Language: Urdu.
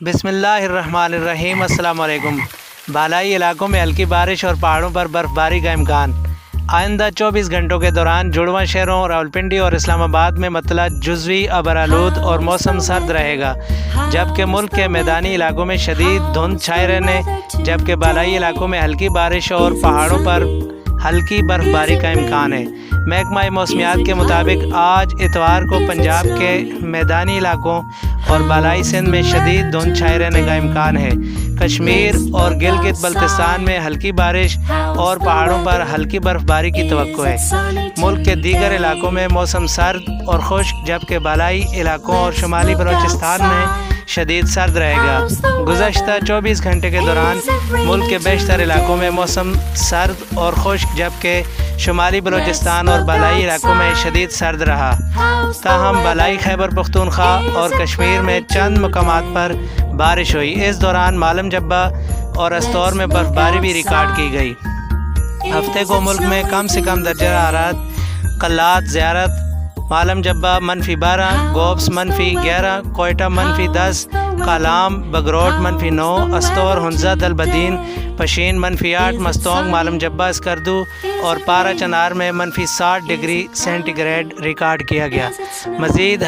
بسم اللہ الرحمن الرحیم۔ السلام علیکم۔ بالائی علاقوں میں ہلکی بارش اور پہاڑوں پر برف باری کا امکان۔ آئندہ 24 گھنٹوں کے دوران جڑواں شہروں راولپنڈی اور اسلام آباد میں مطلع جزوی ابرآلود اور موسم سرد رہے گا، جبکہ ملک کے میدانی علاقوں میں شدید دھند چھائے رہنے، جبکہ بالائی علاقوں میں ہلکی بارش اور پہاڑوں پر ہلکی برف باری کا امکان ہے۔ محکمہ موسمیات کے مطابق آج اتوار کو پنجاب کے میدانی علاقوں اور بالائی سندھ میں شدید دھند چھائے رہنے کا امکان ہے۔ کشمیر اور گلگت بلتستان میں ہلکی بارش اور پہاڑوں پر ہلکی برف باری کی توقع ہے۔ ملک کے دیگر علاقوں میں موسم سرد اور خشک، جبکہ بالائی علاقوں اور شمالی بلوچستان میں شدید سرد رہے گا۔ گزشتہ 24 گھنٹے کے دوران ملک کے بیشتر علاقوں میں موسم سرد اور خشک، جبکہ شمالی بلوچستان اور بالائی علاقوں میں شدید سرد رہا۔ تاہم بالائی خیبر پختونخوا اور کشمیر میں چند مقامات پر بارش ہوئی۔ اس دوران مالم جبہ اور استور میں برف باری بھی ریکارڈ کی گئی۔ ہفتے کو ملک میں کم سے کم درجہ حرارت قلات زیارت مالم جبہ -12، گوبس -11، کوئٹہ -10، کالام بگروٹ -9، استور ہنزہ دلبدین پشین -8، مستونگ مالم جبہ اسکردو اور پارا چنار میں -60 ڈگری سینٹی گریڈ ریکارڈ کیا گیا۔ مزید